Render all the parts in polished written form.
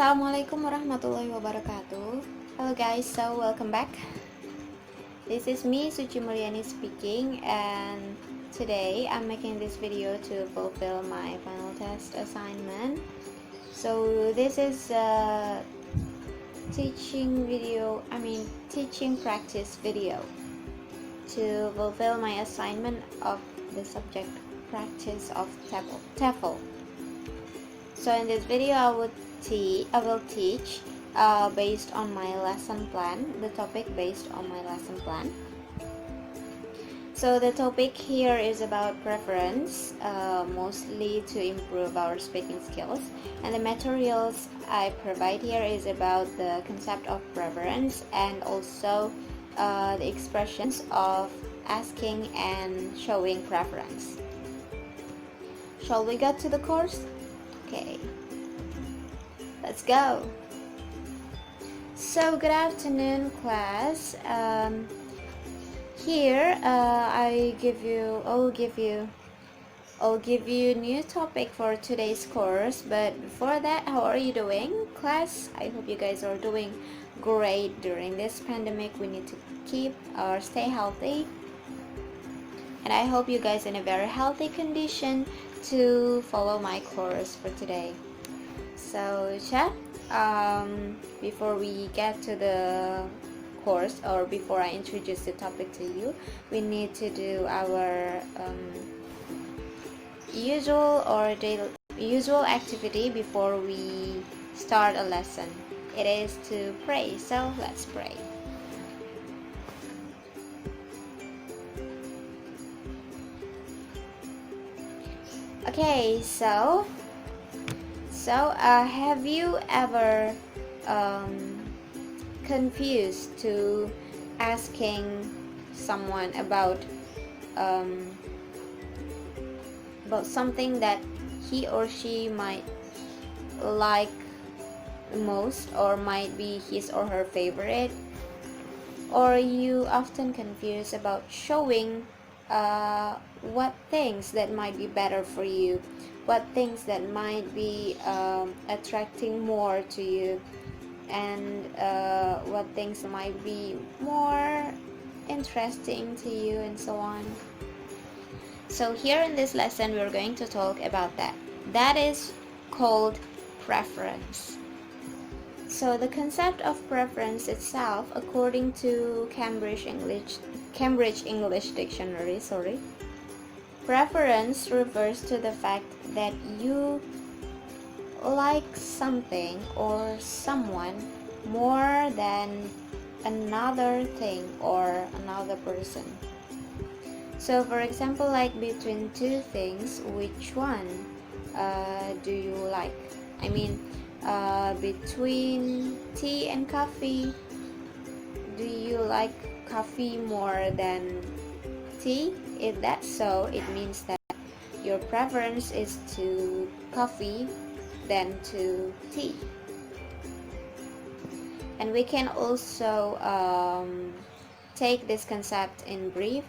Assalamualaikum warahmatullahi wabarakatuh. Hello guys, so welcome back. This is me, MULYANI speaking, and today I'm making this video to fulfill my final test assignment. So this is a teaching practice video to fulfill my assignment of the subject practice of TEFL. So in this video I will teach based on my lesson plan, the topic based on my lesson plan. So the topic here is about preference, mostly to improve our speaking skills, and the materials I provide here is about the concept of preference and also the expressions of asking and showing preference. Shall we go to the course? Okay, let's go. So good afternoon, class. Here I'll give you a new topic for today's course. But before that, how are you doing, class? I hope you guys are doing great during this pandemic. We need to stay healthy, and I hope you guys in a very healthy condition to follow my course for today. So chat, before we get to the course, or before I introduce the topic to you, we need to do our usual activity before we start a lesson. It is to pray, so let's pray. Okay, so have you ever confused to asking someone about something that he or she might like the most, or might be his or her favorite? Or you often confused about showing what things that might be better for you, what things that might be attracting more to you, and what things might be more interesting to you, and so on. So here in this lesson we're going to talk about that. That is called preference. So the concept of preference itself, according to Cambridge English Dictionary, preference refers to the fact that you like something or someone more than another thing or another person. So for example, like between two things, which one do you like? Between tea and coffee, do you like coffee more than tea? If that's so, it means that your preference is to coffee than to tea. And we can also take this concept in brief,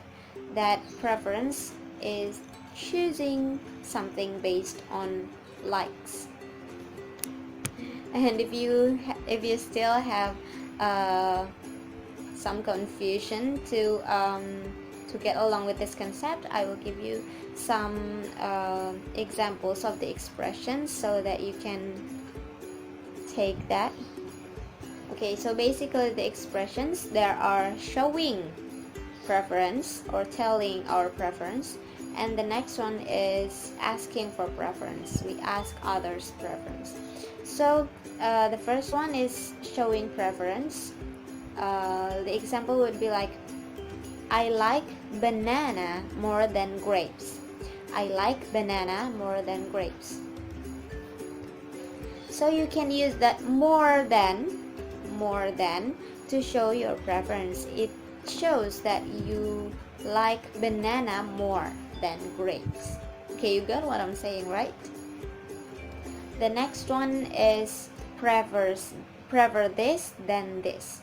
that preference is choosing something based on likes. And if you still have some confusion to get along with this concept, I will give you some examples of the expressions so that you can take that. Okay, so basically the expressions, there are showing preference or telling our preference, and the next one is asking for preference. We ask others' preference. So the first one is showing preference. The example would be like, I like banana more than grapes. I like banana more than grapes. So you can use that more than to show your preference. It shows that you like banana more than grapes. Okay, you got what I'm saying, right? The next one is prefer this than this.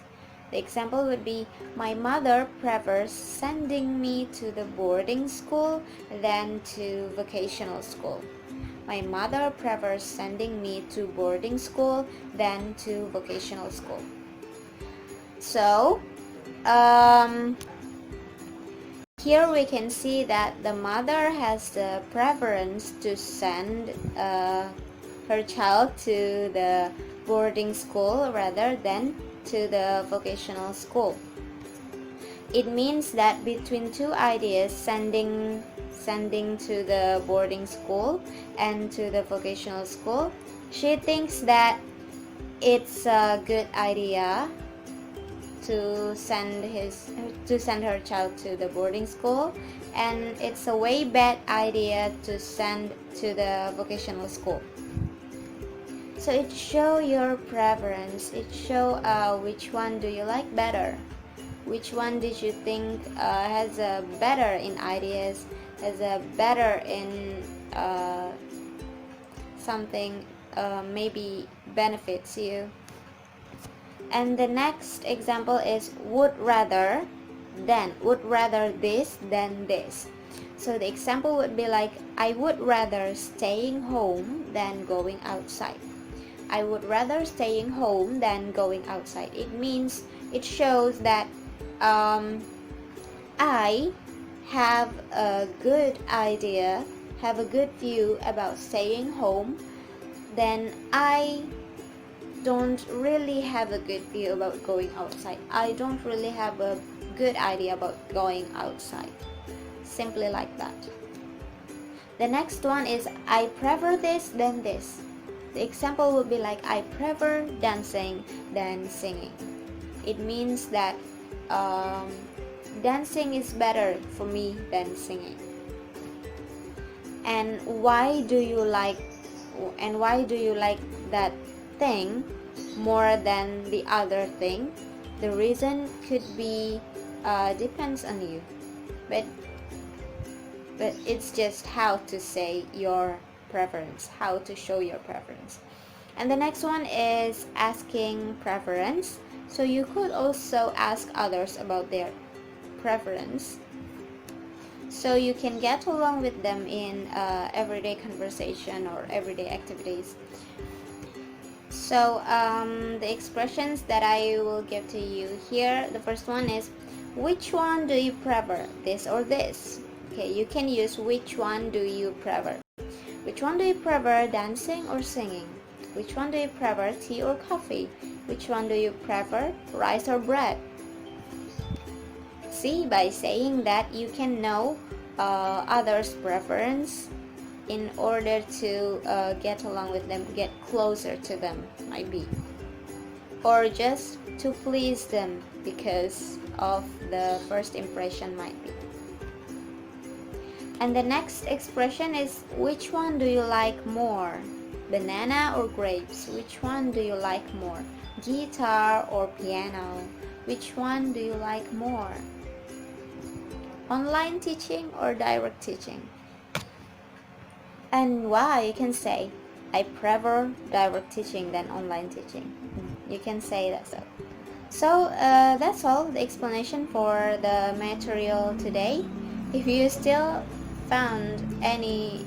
The example would be, my mother prefers sending me to the boarding school than to vocational school. my mother prefers sending me to boarding school than to vocational school. So here we can see that the mother has the preference to send her child to the boarding school rather than to the vocational school. It means that between two ideas, sending to the boarding school and to the vocational school, she thinks that it's a good idea to send her child to the boarding school, and it's a way bad idea to send to the vocational school. So it show your preference. It show which one do you like better, which one did you think has a better in ideas, has a better in something maybe benefits you. And the next example is would rather this than this. So the example would be like, I would rather staying home than going outside. I would rather staying home than going outside. It means, it shows that I have a good idea, have a good view about staying home, then I don't really have a good view about going outside. I don't really have a good idea about going outside. Simply like that. The next one is I prefer this than this. The example would be like, I prefer dancing than singing. It means that dancing is better for me than singing. And why do you like that thing more than the other thing? The reason could be depends on you, but it's just how to say your preference, how to show your preference. And the next one is asking preference. So you could also ask others about their preference, so you can get along with them in everyday conversation or everyday activities. So the expressions that I will give to you here, the first one is, which one do you prefer, this or this? Okay, you can use which one do you prefer. Which one do you prefer, dancing or singing? Which one do you prefer, tea or coffee? Which one do you prefer, rice or bread? See, by saying that, you can know others' preference in order to get along with them, get closer to them, might be. Or just to please them because of the first impression, might be. And the next expression is, which one do you like more? Banana or grapes? Which one do you like more? Guitar or piano? Which one do you like more? Online teaching or direct teaching? And why? You can say, I prefer direct teaching than online teaching. You can say that. So that's all the explanation for the material today. If you still found any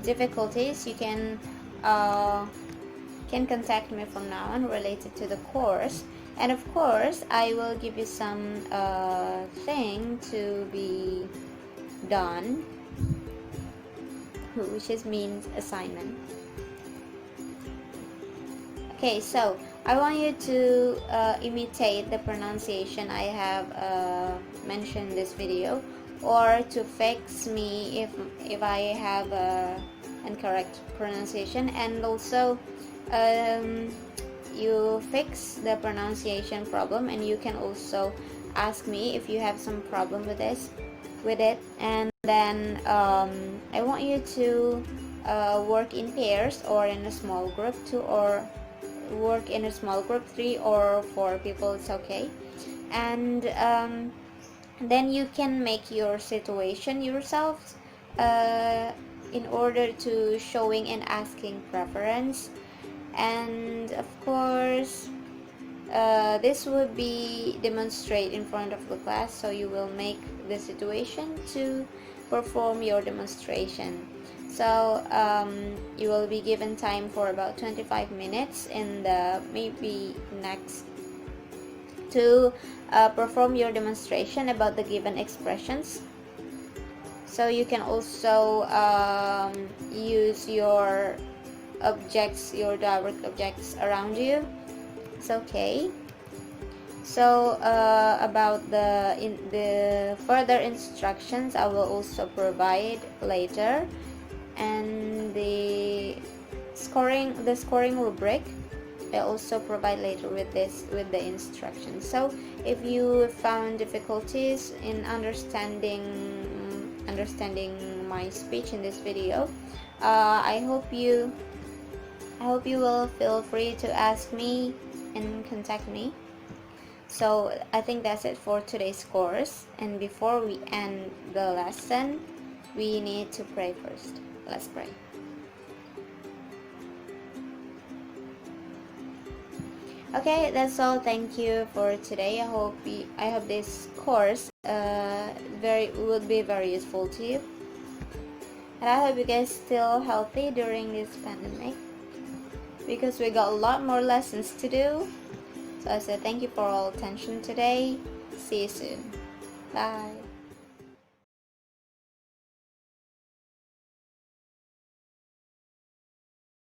difficulties, you can contact me from now on related to the course. And of course, I will give you some thing to be done, which means assignment. Okay, so I want you to imitate the pronunciation I have mentioned in this video, or to fix me if I have incorrect pronunciation, and also you fix the pronunciation problem, and you can also ask me if you have some problem with it. And then I want you to work in pairs or in a small group, 2 or work in a small group, 3 or 4 people, it's okay. And then you can make your situation yourself in order to showing and asking preference. And of course this would be demonstrate in front of the class, so you will make the situation to perform your demonstration. So you will be given time for about 25 minutes in the maybe next to perform your demonstration about the given expressions. So you can also use your objects, your direct objects around you. It's okay. So about the further instructions I will also provide later, and the scoring rubric I also provide later with the instructions. So if you found difficulties in understanding my speech in this video, I hope you will feel free to ask me and contact me. So I think that's it for today's course, and before we end the lesson, we need to pray first. Let's pray. Okay, that's all. Thank you for today. I hope this course would be very useful to you, and I hope you guys still healthy during this pandemic, because we got a lot more lessons to do. So I said thank you for all attention today. See you soon. Bye.